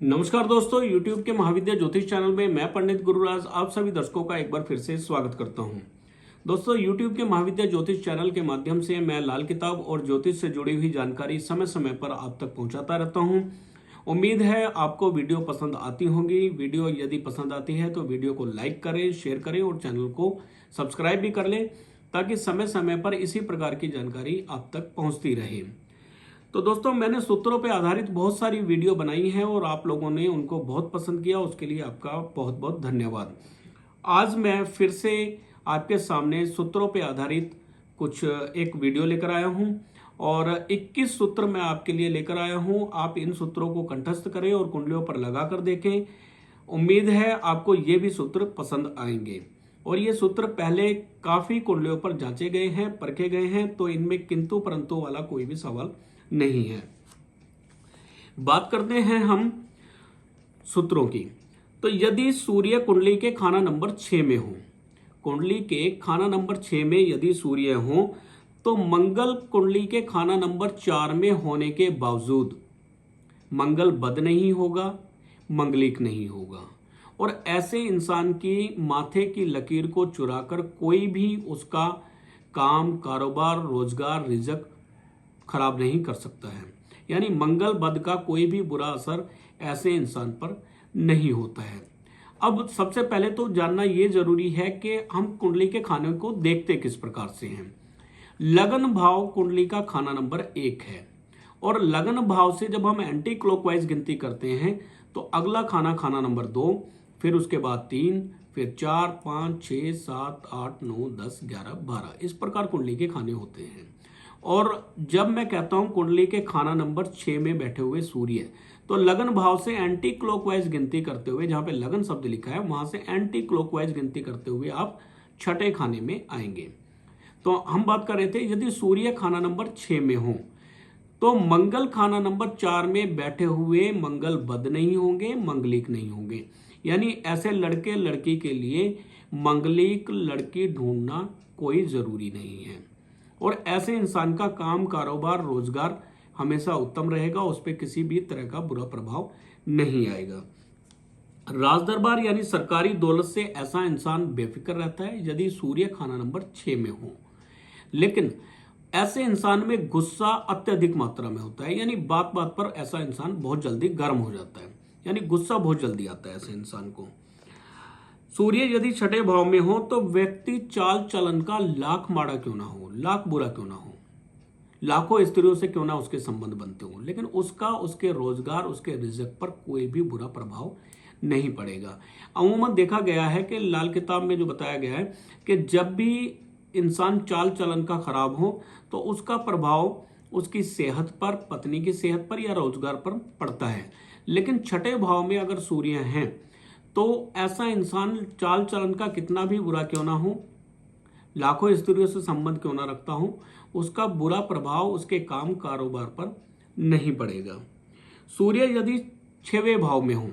नमस्कार दोस्तों, YouTube के महाविद्या ज्योतिष चैनल में मैं पंडित गुरुराज आप सभी दर्शकों का एक बार फिर से स्वागत करता हूं। दोस्तों, YouTube के महाविद्या ज्योतिष चैनल के माध्यम से मैं लाल किताब और ज्योतिष से जुड़ी हुई जानकारी समय समय पर आप तक पहुंचाता रहता हूं। उम्मीद है आपको वीडियो पसंद आती होंगी। वीडियो यदि पसंद आती है तो वीडियो को लाइक करें, शेयर करें और चैनल को सब्सक्राइब भी कर लें ताकि समय समय पर इसी प्रकार की जानकारी आप तक पहुँचती रहे। तो दोस्तों, मैंने सूत्रों पे आधारित बहुत सारी वीडियो बनाई हैं और आप लोगों ने उनको बहुत पसंद किया, उसके लिए आपका बहुत बहुत धन्यवाद। आज मैं फिर से आपके सामने सूत्रों पे आधारित कुछ एक वीडियो लेकर आया हूं और 21 सूत्र मैं आपके लिए लेकर आया हूं। आप इन सूत्रों को कंठस्थ करें और कुंडलियों पर लगा कर देखें। उम्मीद है आपको ये भी सूत्र पसंद आएंगे। और ये सूत्र पहले काफी कुंडलियों पर जांचे गए हैं, परखे गए हैं, तो इनमें किंतु परंतु वाला कोई भी सवाल नहीं है। बात करते हैं हम सूत्रों की। तो यदि सूर्य कुंडली के खाना नंबर 6 में हो, कुंडली के खाना नंबर 6 में यदि सूर्य हो, तो मंगल कुंडली के खाना नंबर 4 में होने के बावजूद मंगल बद नहीं होगा, मंगलिक नहीं होगा। और ऐसे इंसान की माथे की लकीर को चुराकर कोई भी उसका काम, कारोबार, रोजगार, रिजक खराब नहीं कर सकता है। यानी मंगल बद का कोई भी बुरा असर ऐसे इंसान पर नहीं होता है। अब सबसे पहले तो जानना यह जरूरी है कि हम कुंडली के खाने को देखते किस प्रकार से हैं। लगन भाव कुंडली का खाना नंबर 1 है और लगन भाव से जब हम एंटी क्लॉकवाइज गिनती करते हैं तो अगला खाना खाना नंबर 2, फिर उसके बाद 3, फिर 4, 5, 6, 7, 8, 9, 10, 11, 12 इस प्रकार कुंडली के खाने होते हैं। और जब मैं कहता हूं कुंडली के खाना नंबर 6 में बैठे हुए सूर्य, तो लगन भाव से एंटी क्लॉकवाइज गिनती करते हुए, जहां पे लगन शब्द लिखा है वहां से एंटी क्लॉकवाइज गिनती करते हुए आप छठे खाने में आएंगे। तो हम बात कर रहे थे यदि सूर्य खाना नंबर 6 में हो तो मंगल खाना नंबर 4 में बैठे हुए मंगल बद नहीं होंगे, मंगलिक नहीं होंगे। यानी ऐसे लड़के लड़की के लिए मंगलिक लड़की ढूंढना कोई जरूरी नहीं है और ऐसे इंसान का काम, कारोबार, रोजगार हमेशा उत्तम रहेगा, उस पर किसी भी तरह का बुरा प्रभाव नहीं आएगा। राज दरबार यानी सरकारी दौलत से ऐसा इंसान बेफिक्र रहता है यदि सूर्य खाना नंबर 6 में हो। लेकिन ऐसे इंसान में गुस्सा अत्यधिक मात्रा में होता है, यानी बात बात पर ऐसा इंसान बहुत जल्दी गर्म हो जाता है, यानी गुस्सा बहुत जल्दी आता है ऐसे इंसान को। सूर्य यदि छठे भाव में हो तो व्यक्ति चाल चलन का लाख माड़ा क्यों ना हो, लाख बुरा क्यों ना हो, लाखों स्त्रियों से क्यों ना उसके संबंध बनते हो, लेकिन उसका उसके रोजगार, उसके रिजक पर कोई भी बुरा प्रभाव नहीं पड़ेगा। अमूमन देखा गया है कि लाल किताब में जो बताया गया है कि जब भी इंसान चाल चलन का खराब हो तो उसका प्रभाव उसकी सेहत पर, पत्नी की सेहत पर या रोजगार पर पड़ता है। लेकिन छठे भाव में अगर सूर्य हैं तो ऐसा इंसान चाल चलन का कितना भी बुरा क्यों ना हो, लाखों स्त्रियों से संबंध क्यों ना रखता हो, उसका बुरा प्रभाव उसके काम, कारोबार पर नहीं पड़ेगा। सूर्य यदि 6वें भाव में हो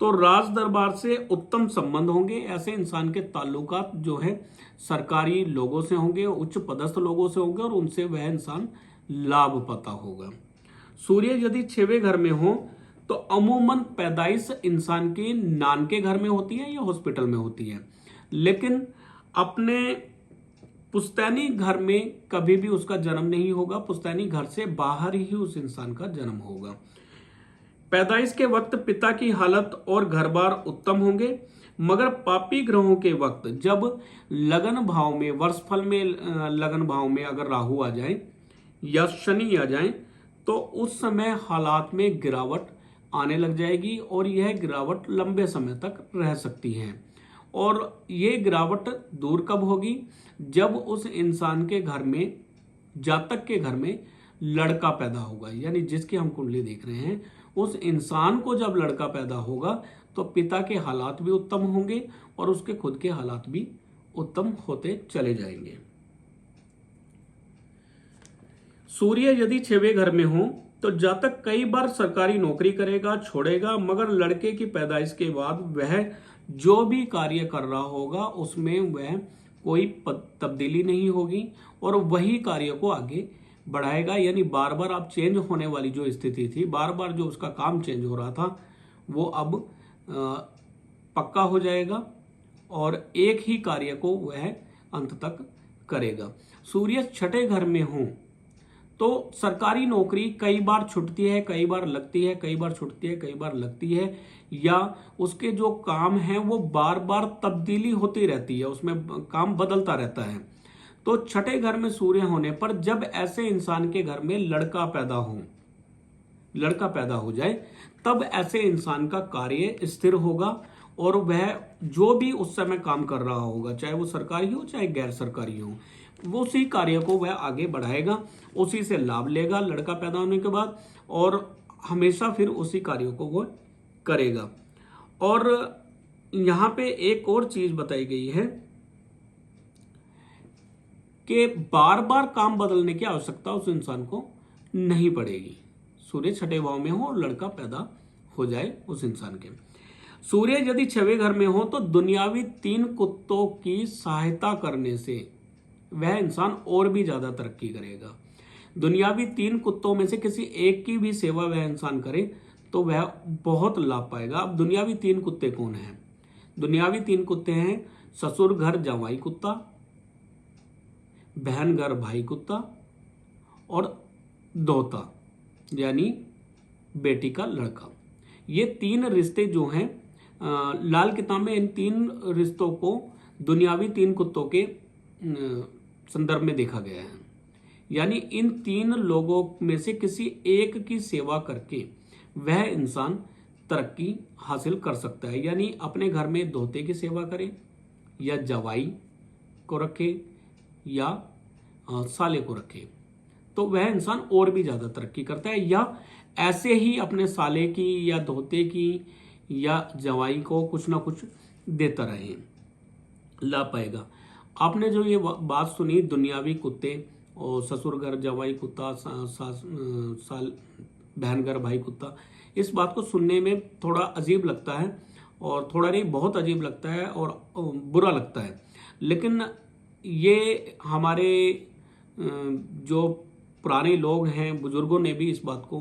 तो राज दरबार से उत्तम संबंध होंगे। ऐसे इंसान के ताल्लुकात जो है सरकारी लोगों से होंगे, उच्च पदस्थ लोगों से होंगे और उनसे वह इंसान लाभ पाता होगा। सूर्य यदि 6वें घर में हो तो अमूमन पैदाइश इंसान की नान के घर में होती है या हॉस्पिटल में होती है, लेकिन अपने पुश्तैनी घर में कभी भी उसका जन्म नहीं होगा। पुश्तैनी घर से बाहर ही उस इंसान का जन्म होगा। पैदाइश के वक्त पिता की हालत और घर बार उत्तम होंगे, मगर पापी ग्रहों के वक्त जब लगन भाव में, वर्षफल में लगन भाव में अगर राहु आ जाए या शनि आ जाए तो उस समय हालात में गिरावट आने लग जाएगी और यह गिरावट लंबे समय तक रह सकती है। और ये गिरावट दूर कब होगी, जब उस इंसान के घर में, जातक के घर में लड़का पैदा होगा। यानी जिसकी हम कुंडली देख रहे हैं उस इंसान को जब लड़का पैदा होगा तो पिता के हालात भी उत्तम होंगे और उसके खुद के हालात भी उत्तम होते चले जाएंगे। सूर्य यदि 6वें घर में हो तो जातक कई बार सरकारी नौकरी करेगा, छोड़ेगा, मगर लड़के की पैदाइश के बाद वह जो भी कार्य कर रहा होगा उसमें वह कोई तब्दीली नहीं होगी और वही कार्य को आगे बढ़ाएगा। यानी बार बार आप चेंज होने वाली जो स्थिति थी, बार बार जो उसका काम चेंज हो रहा था, वो अब पक्का हो जाएगा और एक ही कार्य को वह अंत तक करेगा। सूर्य छठे घर में हो तो सरकारी नौकरी कई बार छूटती है, कई बार लगती है, कई बार छूटती है, कई बार लगती है, या उसके जो काम है वो बार बार तब्दीली होती रहती है, उसमें काम बदलता रहता है। तो छठे घर में सूर्य होने पर जब ऐसे इंसान के घर में लड़का पैदा हो जाए तब ऐसे इंसान का कार्य स्थिर होगा और वह जो भी उस समय काम कर रहा होगा, चाहे वो सरकारी हो चाहे गैर सरकारी हो, वो उसी कार्य को वह आगे बढ़ाएगा, उसी से लाभ लेगा लड़का पैदा होने के बाद, और हमेशा फिर उसी कार्य को वो करेगा। और यहां पे एक और चीज बताई गई है कि बार बार काम बदलने की आवश्यकता उस इंसान को नहीं पड़ेगी। सूर्य छठे भाव में हो और लड़का पैदा हो जाए उस इंसान के। सूर्य यदि छठे घर में हो तो दुनियावी 3 कुत्तों की सहायता करने से वह इंसान और भी ज्यादा तरक्की करेगा। दुनियावी 3 कुत्तों में से किसी एक की भी सेवा वह इंसान करे तो वह बहुत लाभ पाएगा। अब दुनियावी 3 कुत्ते कौन हैं? दुनियावी 3 कुत्ते हैं ससुर घर जवाई कुत्ता, बहन घर भाई कुत्ता और दोहता यानी बेटी का लड़का। ये 3 रिश्ते जो हैं लाल किताब में इन 3 रिश्तों को दुनियावी 3 कुत्तों के संदर्भ में देखा गया है। यानी इन 3 लोगों में से किसी एक की सेवा करके वह इंसान तरक्की हासिल कर सकता है। यानी अपने घर में दोहते की सेवा करे या जवाई को रखे या साले को रखे तो वह इंसान और भी ज्यादा तरक्की करता है, या ऐसे ही अपने साले की या दोहते की या जवाई को कुछ ना कुछ देता रहे, ला पाएगा। आपने जो ये बात सुनी दुनियावी कुत्ते और ससुर घर जवाई कुत्ता, साल बहन घर भाई कुत्ता, इस बात को सुनने में थोड़ा अजीब लगता है और थोड़ा नहीं बहुत अजीब लगता है और बुरा लगता है। लेकिन ये हमारे जो पुराने लोग हैं, बुजुर्गों ने भी इस बात को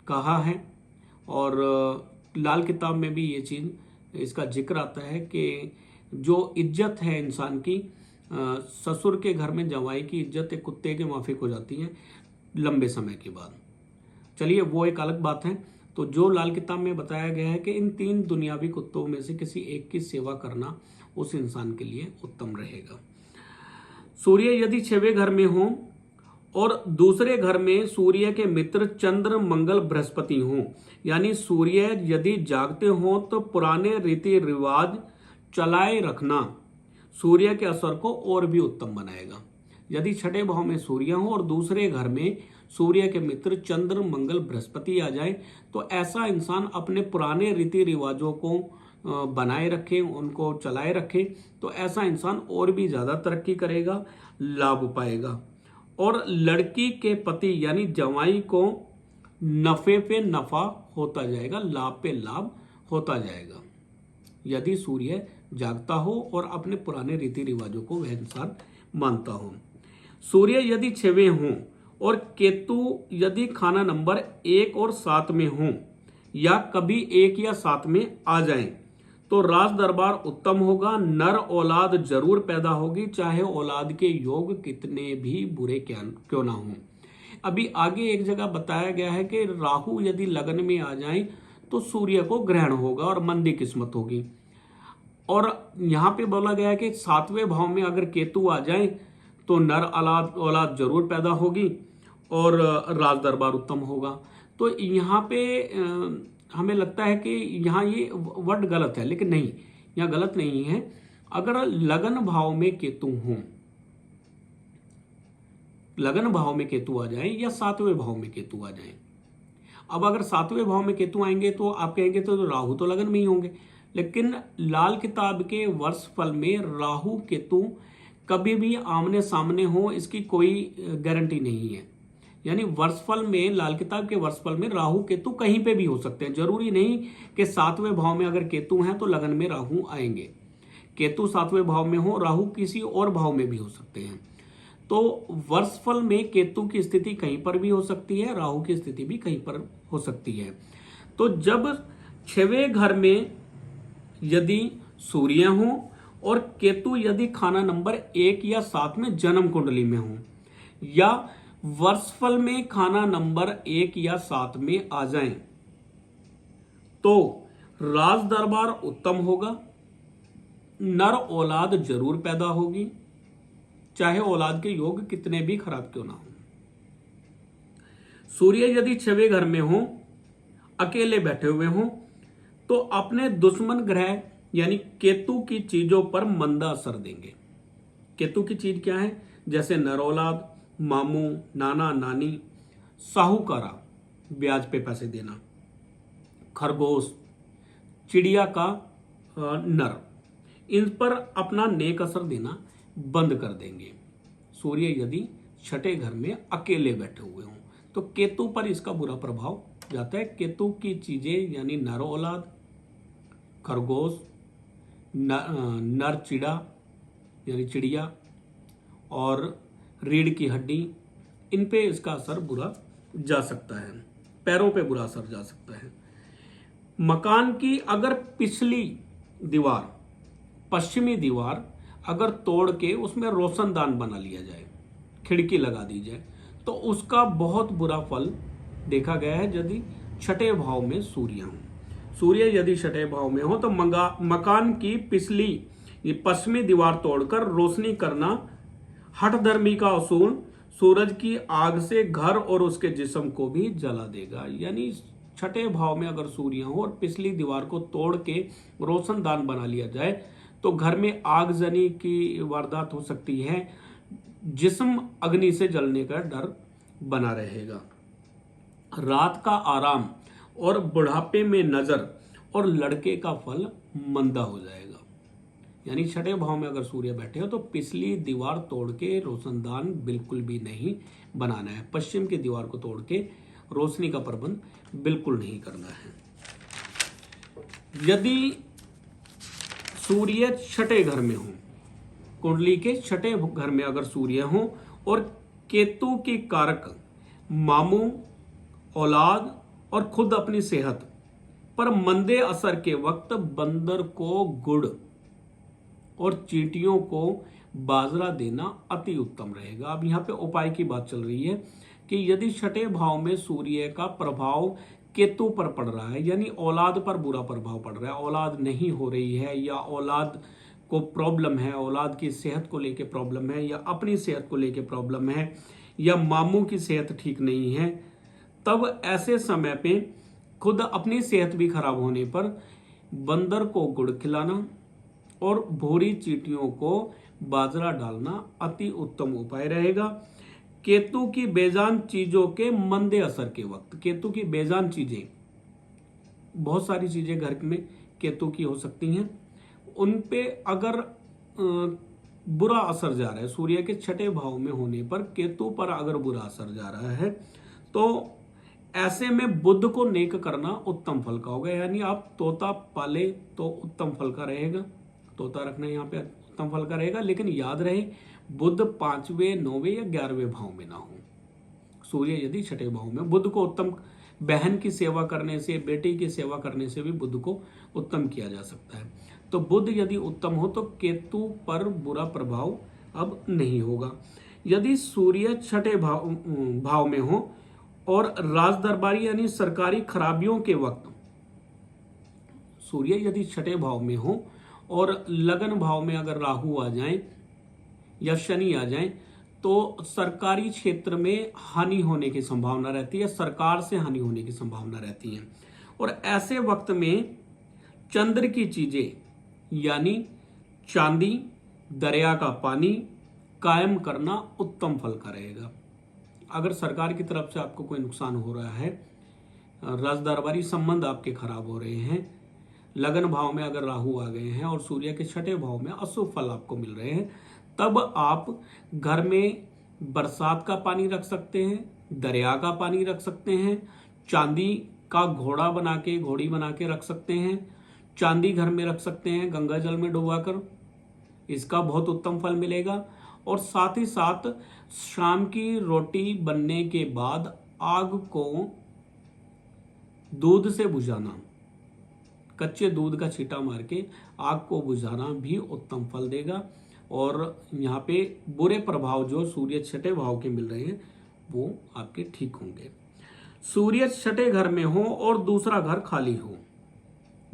कहा है और लाल किताब में भी ये चीज़ इसका जिक्र आता है कि जो इज्जत है इंसान की, ससुर के घर में जवाई की इज्जत एक कुत्ते के माफिक हो जाती है लंबे समय के बाद। चलिए वो एक अलग बात है। तो जो लाल किताब में बताया गया है कि इन 3 दुनियावी कुत्तों में से किसी एक की सेवा करना उस इंसान के लिए उत्तम रहेगा। सूर्य यदि 6वें घर में हो और दूसरे घर में सूर्य के मित्र चंद्र मंगल बृहस्पति हों, यानी सूर्य यदि जागते हों तो पुराने रीति रिवाज चलाए रखना सूर्य के असर को और भी उत्तम बनाएगा। यदि छठे भाव में सूर्य हो और दूसरे घर में सूर्य के मित्र चंद्र मंगल बृहस्पति आ जाए तो ऐसा इंसान अपने पुराने रीति रिवाजों को बनाए रखे, उनको चलाए रखे, तो ऐसा इंसान और भी ज्यादा तरक्की करेगा, लाभ पाएगा। और लड़की के पति यानी जवाई को नफे पे नफा होता जाएगा, लाभ पे लाभ होता जाएगा यदि सूर्य जागता हो और अपने पुराने रीति रिवाजों को वह इंसान मानता हो। सूर्य यदि 6वें हों और केतु यदि खाना नंबर 1 और 7 में हों या कभी 1 या 7 में आ जाएं तो राज दरबार उत्तम होगा, नर औलाद जरूर पैदा होगी, चाहे औलाद के योग कितने भी बुरे क्यों ना हों। अभी आगे एक जगह बताया गया है कि राहु यदि लगन में आ जाए तो सूर्य को ग्रहण होगा और मंदी किस्मत होगी। और यहाँ पे बोला गया है कि 7वें भाव में अगर केतु आ जाए तो नर औलाद जरूर पैदा होगी और राज दरबार उत्तम होगा। तो यहाँ पे हमें लगता है कि यहाँ ये वर्ड गलत है, लेकिन नहीं, यहाँ गलत नहीं है। अगर लगन भाव में केतु हो, लगन भाव में केतु आ जाए या 7वें भाव में केतु आ जाए। अब अगर 7वें भाव में केतु आएंगे तो आप कहेंगे तो राहु तो लगन में ही होंगे, लेकिन लाल किताब के वर्ष फल में राहु केतु कभी भी आमने सामने हो इसकी कोई गारंटी नहीं है। यानी वर्षफल में, लाल किताब के वर्षफल में राहु केतु कहीं पे भी हो सकते हैं। जरूरी नहीं कि 7वें भाव में अगर केतु हैं तो लगन में राहु आएंगे। केतु 7वें भाव में हो, राहु किसी और भाव में भी हो सकते हैं। तो वर्षफल में केतु की स्थिति कहीं पर भी हो सकती है, राहु की स्थिति भी कहीं पर हो सकती है। तो जब छठवें घर में यदि सूर्य हो और केतु यदि खाना नंबर 1 या 7 में जन्म कुंडली में हो, या वर्षफल में खाना नंबर 1 या 7 में आ जाएं, तो राज दरबार उत्तम होगा, नर औलाद जरूर पैदा होगी, चाहे औलाद के योग कितने भी खराब क्यों ना हो। सूर्य यदि 6वें घर में हो, अकेले बैठे हुए हो, तो अपने दुश्मन ग्रह यानी केतु की चीजों पर मंदा असर देंगे। केतु की चीज क्या है? जैसे नर औलाद, मामू, नाना नानी, साहूकारा, ब्याज पे पैसे देना, खरगोश, चिड़िया का नर, इन पर अपना नेक असर देना बंद कर देंगे। सूर्य यदि 6ठे घर में अकेले बैठे हुए हों तो केतु पर इसका बुरा प्रभाव जाता है। केतु की चीजें यानी नर औलाद, खरगोश, नर चिड़ा यानी चिड़िया और रीढ़ की हड्डी, इन पे इसका असर बुरा जा सकता है, पैरों पे बुरा असर जा सकता है। मकान की अगर पिछली दीवार, पश्चिमी दीवार अगर तोड़ के उसमें रोशनदान बना लिया जाए, खिड़की लगा दी जाए, तो उसका बहुत बुरा फल देखा गया है यदि 6ठे भाव में सूर्य हो। सूर्य यदि 6ठे भाव में हो तो मकान की पिछली पश्चिमी दीवार तोड़कर रोशनी करना हठधर्मी का असूल सूरज की आग से घर और उसके जिस्म को भी जला देगा। यानी 6ठे भाव में अगर सूर्य हो और पिछली दीवार को तोड़ के रोशनदान बना लिया जाए तो घर में आगजनी की वारदात हो सकती है, जिस्म अग्नि से जलने का डर बना रहेगा। रात का आराम और बुढ़ापे में नजर और लड़के का फल मंदा हो जाएगा। यानी 6ठे भाव में अगर सूर्य बैठे हो तो पिछली दीवार तोड़ के रोशनदान बिल्कुल भी नहीं बनाना है, पश्चिम की दीवार को तोड़ के रोशनी का प्रबंध बिल्कुल नहीं करना है। यदि सूर्य 6ठे घर में हो, कुंडली के 6ठे घर में अगर सूर्य हो और केतु की कारक मामू, औलाद और खुद अपनी सेहत पर मंदे असर के वक्त बंदर को गुड़ और चींटियों को बाजरा देना अति उत्तम रहेगा। अब यहाँ पे उपाय की बात चल रही है कि यदि 6ठे भाव में सूर्य का प्रभाव केतु पर पड़ रहा है, यानी औलाद पर बुरा प्रभाव पड़ रहा है, औलाद नहीं हो रही है या औलाद को प्रॉब्लम है, औलाद की सेहत को लेके प्रॉब्लम है या अपनी सेहत को लेके प्रॉब्लम है या मामू की सेहत ठीक नहीं है, तब ऐसे समय पे खुद अपनी सेहत भी खराब होने पर बंदर को गुड़ खिलाना और भूरी चींटियों को बाजरा डालना अति उत्तम उपाय रहेगा। केतु की बेजान चीजों के मंदे असर के वक्त, केतु की बेजान चीजें, बहुत सारी चीजें घर में केतु की हो सकती हैं, उन पे अगर बुरा असर जा रहा है, सूर्य के 6ठे भाव में होने पर केतु पर अगर बुरा असर जा रहा है तो ऐसे में बुध को नेक करना उत्तम फल का होगा। यानी आप तोता पाले तो उत्तम फल का रहेगा, तोता रखना यहाँ पे उत्तम फल का रहेगा, लेकिन याद रहे बुध 5वें, 9वें या 11वें भाव में ना हो। सूर्य यदि 6ठे भाव में, बुध को उत्तम बहन की सेवा करने से, बेटी की सेवा करने से भी बुध को उत्तम किया जा सकता है। तो बुध यदि उत्तम हो तो केतु पर बुरा प्रभाव अब नहीं होगा। यदि सूर्य 6ठे भाव में हो और राज दरबारी यानी सरकारी खराबियों के वक्त, सूर्य यदि 6ठे भाव में हो और लगन भाव में अगर राहु आ जाए या शनि आ जाए तो सरकारी क्षेत्र में हानि होने की संभावना रहती है, सरकार से हानि होने की संभावना रहती है। और ऐसे वक्त में चंद्र की चीजें यानी चांदी, दरिया का पानी कायम करना उत्तम फल का रहेगा। अगर सरकार की तरफ से आपको कोई नुकसान हो रहा है, राज दरबारी संबंध आपके खराब हो रहे हैं, लगन भाव में अगर राहु आ गए हैं और सूर्य के 6ठे भाव में अशुभ फल आपको मिल रहे हैं, तब आप घर में बरसात का पानी रख सकते हैं, दरिया का पानी रख सकते हैं, चांदी का घोड़ा बना के, घोड़ी बना के रख सकते हैं, चांदी घर में रख सकते हैं गंगा जल में डुबाकर, इसका बहुत उत्तम फल मिलेगा। और साथ ही साथ शाम की रोटी बनने के बाद आग को दूध से बुझाना कच्चे दूध का छींटा मार के आग को बुझाना भी उत्तम फल देगा। और यहाँ पे बुरे प्रभाव जो सूर्य छठे भाव के मिल रहे हैं वो आपके ठीक होंगे। सूर्य छठे घर में हो और दूसरा घर खाली हो,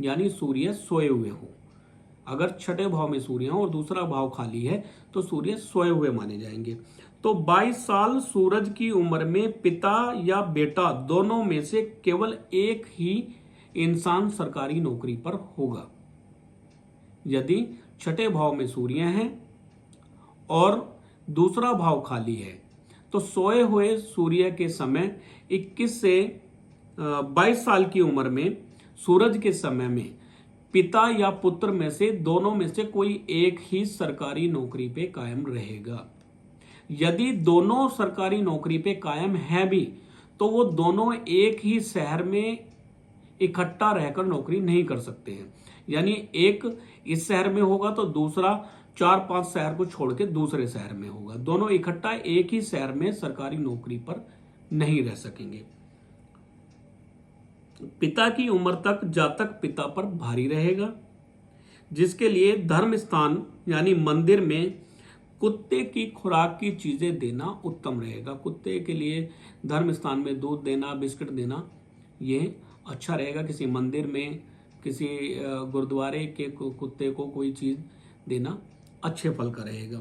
यानी सूर्य सोए हुए हो। अगर छठे भाव में सूर्य हो और दूसरा भाव खाली है तो सूर्य सोए हुए माने जाएंगे। तो 22 साल सूरज की उम्र में पिता या बेटा दोनों में से केवल एक ही इंसान सरकारी नौकरी पर होगा। यदि छठे भाव में सूर्य है और दूसरा भाव खाली है तो सोए हुए सूर्य के समय 21 से 22 साल की उम्र में सूरज के समय में पिता या पुत्र में से दोनों में से कोई एक ही सरकारी नौकरी पे कायम रहेगा। यदि दोनों सरकारी नौकरी पे कायम है भी तो वो दोनों एक ही शहर में इकट्ठा रहकर नौकरी नहीं कर सकते हैं। यानी एक इस शहर में होगा तो दूसरा 4-5 शहर को छोड़ के दूसरे शहर में होगा। दोनों इकट्ठा एक ही शहर में सरकारी नौकरी पर नहीं रह सकेंगे। पिता की उम्र तक जातक पिता पर भारी रहेगा, जिसके लिए धर्म स्थान यानी मंदिर में कुत्ते की खुराक की चीजें देना उत्तम रहेगा। कुत्ते के लिए धर्म स्थान में दूध देना, बिस्किट देना ये अच्छा रहेगा। किसी मंदिर में, किसी गुरुद्वारे के कुत्ते को कोई चीज देना अच्छे फल का रहेगा।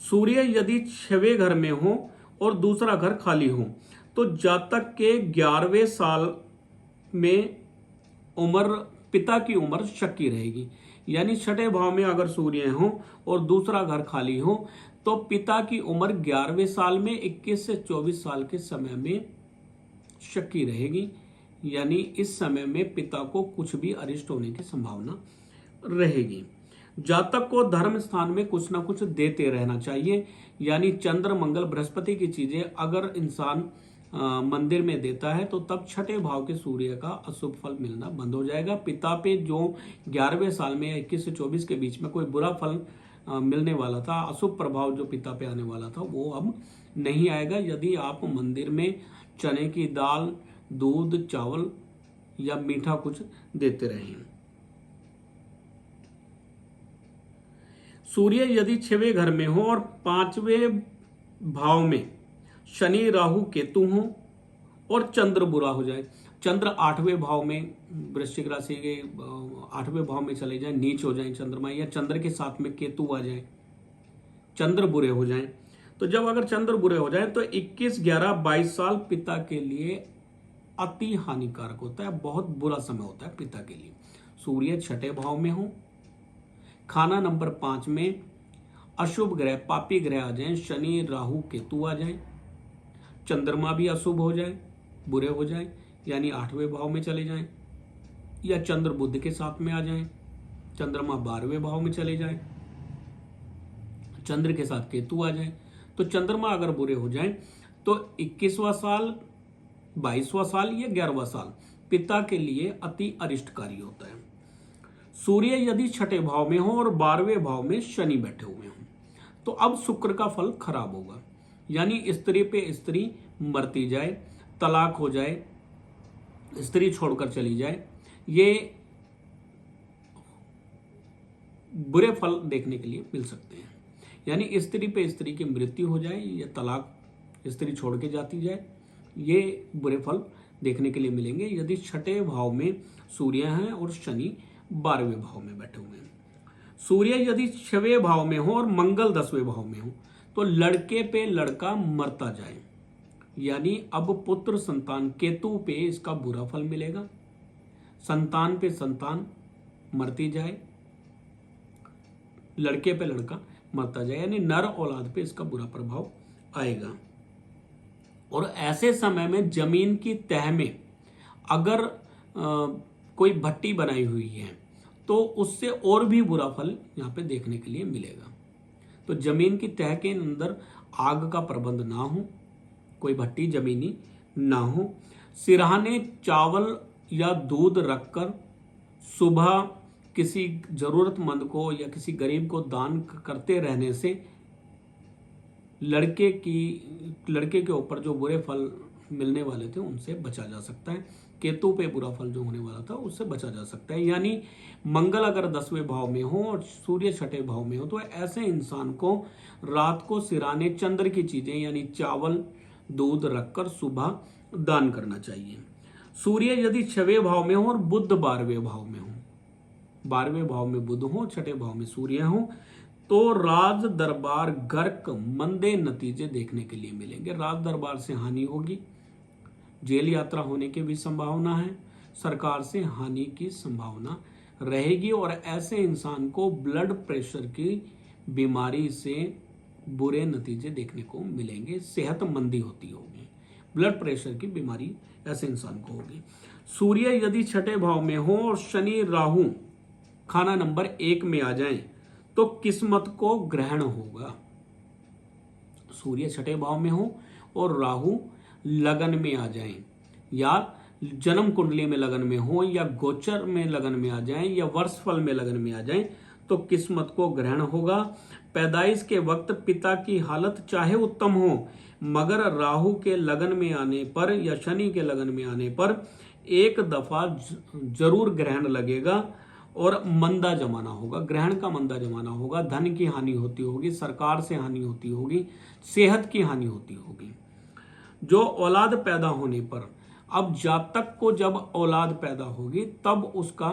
सूर्य यदि 6वें घर में हो और दूसरा घर खाली हो तो जातक के 11वें साल में उम्र, पिता की उम्र शक्की रहेगी। यानी छठे भाव में अगर सूर्य हो और दूसरा घर खाली हो तो पिता की उम्र 11वें साल में 21 से 24 साल के समय में शक्की रहेगी। यानी इस समय में पिता को कुछ भी अरिष्ट होने की संभावना रहेगी। जातक को धर्म स्थान में कुछ ना कुछ देते रहना चाहिए। यानी चंद्र, मंगल, बृहस्पति की चीजें अगर इंसान मंदिर में देता है तो तब छठे भाव के सूर्य का अशुभ फल मिलना बंद हो जाएगा। पिता पे जो 11वें साल में 21 से 24 के बीच में कोई बुरा फल मिलने वाला था, अशुभ प्रभाव जो पिता पे आने वाला था, वो अब नहीं आएगा यदि आप मंदिर में चने की दाल, दूध, चावल या मीठा कुछ देते रहें। सूर्य यदि 6वें घर में हो और 5वें भाव में शनि, राहु, केतु हो और चंद्र बुरा हो जाए, चंद्र 8वें भाव में, वृश्चिक राशि के 8वें भाव में चले जाए, नीच हो जाए चंद्रमा, या चंद्र के साथ में केतु आ जाए, चंद्र बुरे हो जाए, तो जब अगर चंद्र बुरे हो जाए तो 21, 11, 22 साल पिता के लिए अति हानिकारक होता है, बहुत बुरा समय होता है पिता के लिए। सूर्य छठे भाव में हो, खाना नंबर 5 में अशुभ ग्रह, पापी ग्रह आ जाए, शनि, राहु, केतु आ जाए, चंद्रमा भी अशुभ हो जाए, बुरे हो जाए, यानी 8वें भाव में चले जाएं, या चंद्र बुध के साथ में आ जाएं, चंद्रमा 12वें भाव में चले जाएं, चंद्र के साथ केतु आ जाए, तो चंद्रमा अगर बुरे हो जाएं तो 21वां साल, 22वां साल या 11वां साल पिता के लिए अति अरिष्टकारी होता है। सूर्य यदि छठे भाव में हो और 12वें भाव में शनि बैठे हुए हों तो अब शुक्र का फल खराब होगा। यानी स्त्री पे स्त्री मरती जाए, तलाक हो जाए, स्त्री छोड़कर चली जाए, ये बुरे फल देखने के लिए मिल सकते हैं। यानी स्त्री पे स्त्री की मृत्यु हो जाए या तलाक, स्त्री छोड़ के जाती जाए, ये बुरे फल देखने के लिए मिलेंगे यदि छठे भाव में सूर्य हैं और शनि 12वें भाव में बैठे हुए हैं। सूर्य यदि 6वें भाव में हो और मंगल 10वें भाव में हो तो लड़के पे लड़का मरता जाए, यानी अब पुत्र संतान, केतु पे इसका बुरा फल मिलेगा, संतान पे संतान मरती जाए, लड़के पे लड़का मरता जाए, यानी नर औलाद पे इसका बुरा प्रभाव आएगा। और ऐसे समय में जमीन की तह में अगर कोई भट्टी बनाई हुई है तो उससे और भी बुरा फल यहाँ पे देखने के लिए मिलेगा। तो जमीन की तह के अंदर आग का प्रबंध ना हो, कोई भट्टी जमीनी ना हो, सिरहाने चावल या दूध रखकर सुबह किसी जरूरतमंद को या किसी गरीब को दान करते रहने से लड़के के ऊपर जो बुरे फल मिलने वाले थे उनसे बचा जा सकता है। केतु पे बुरा फल जो होने वाला था उससे बचा जा सकता है। यानी मंगल अगर 10वें भाव में हो और सूर्य 6ठे भाव में हो तो ऐसे इंसान को रात को सिराने चंद्र की चीजें यानी चावल दूध रखकर सुबह दान करना चाहिए। सूर्य यदि 6वें भाव में हो और बुध 12वें भाव में हो, 12वें भाव में बुध हो, 6ठे भाव में सूर्य हो, तो राज दरबार गर्क मंदे नतीजे देखने के लिए मिलेंगे। राज दरबार से हानि होगी, जेल यात्रा होने की भी संभावना है, सरकार से हानि की संभावना रहेगी और ऐसे इंसान को ब्लड प्रेशर की बीमारी से बुरे नतीजे देखने को मिलेंगे, सेहतमंदी होती होगी, ब्लड प्रेशर की बीमारी ऐसे इंसान को होगी। सूर्य यदि 6ठे भाव में हो और शनि राहु खाना नंबर 1 में आ जाएं तो किस्मत को ग्रहण होगा। सूर्य 6ठे भाव में हो और राहु लगन में आ जाएं या जन्म कुंडली में लगन में हो या गोचर में लगन में आ जाएं या वर्षफल में लगन में आ जाएं तो किस्मत को ग्रहण होगा। पैदाइश के वक्त पिता की हालत चाहे उत्तम हो मगर राहु के लगन में आने पर या शनि के लगन में आने पर एक दफा जरूर ग्रहण लगेगा और मंदा जमाना होगा, ग्रहण का मंदा जमाना होगा, धन की हानि होती होगी, सरकार से हानि होती होगी, सेहत की हानि होती होगी। जो औलाद पैदा होने पर, अब जातक को जब औलाद पैदा होगी तब उसका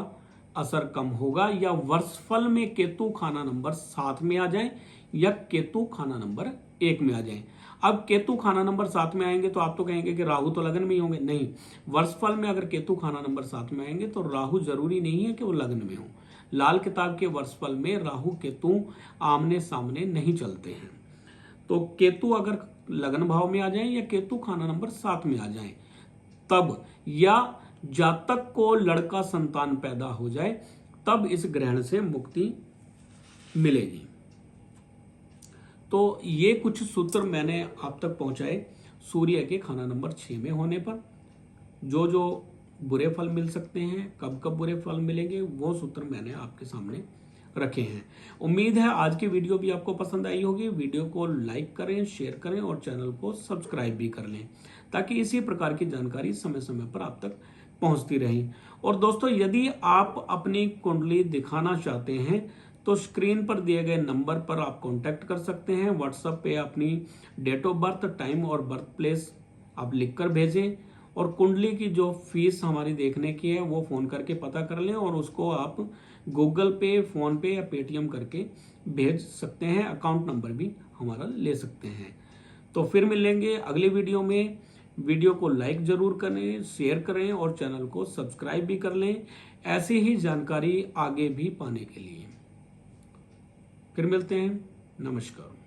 असर कम होगा या वर्षफल में केतु खाना नंबर 7 में आ जाए या केतु खाना नंबर 1 में आ जाए। अब केतु खाना नंबर 7 में आएंगे तो आप तो कहेंगे कि राहु तो लगन में ही होंगे, नहीं, वर्षफल में अगर केतु खाना नंबर 7 में आएंगे तो राहु जरूरी नहीं है कि वो लगन में हो। लाल किताब के वर्षफल में राहु केतु आमने सामने नहीं चलते हैं। तो केतु अगर लगन भाव में आ जाए या केतु खाना नंबर 7 में आ जाए तब, या जातक को लड़का संतान पैदा हो जाए तब इस ग्रहण से मुक्ति मिलेगी। तो ये कुछ सूत्र मैंने आप तक पहुंचाए सूर्य के खाना नंबर 6 में होने पर जो जो बुरे फल मिल सकते हैं, कब कब बुरे फल मिलेंगे, वो सूत्र मैंने आपके सामने रखे हैं। उम्मीद है आज की वीडियो भी आपको पसंद आई होगी। वीडियो को लाइक करें, शेयर करें और चैनल को सब्सक्राइब भी कर लें ताकि इसी प्रकार की जानकारी समय समय पर आप तक पहुंचती रहे। और दोस्तों, यदि आप अपनी कुंडली दिखाना चाहते हैं तो स्क्रीन पर दिए गए नंबर पर आप कांटेक्ट कर सकते हैं। व्हाट्सएप पे अपनी डेट ऑफ बर्थ, टाइम और बर्थ प्लेस आप लिखकर भेजें और कुंडली की जो फीस हमारी देखने की है वो फ़ोन करके पता कर लें और उसको आप गूगल पे, फ़ोन पे या पेटीएम करके भेज सकते हैं। अकाउंट नंबर भी हमारा ले सकते हैं। तो फिर मिलेंगे अगली वीडियो में। वीडियो को लाइक जरूर करें, शेयर करें और चैनल को सब्सक्राइब भी कर लें ऐसी ही जानकारी आगे भी पाने के लिए। फिर मिलते हैं। नमस्कार।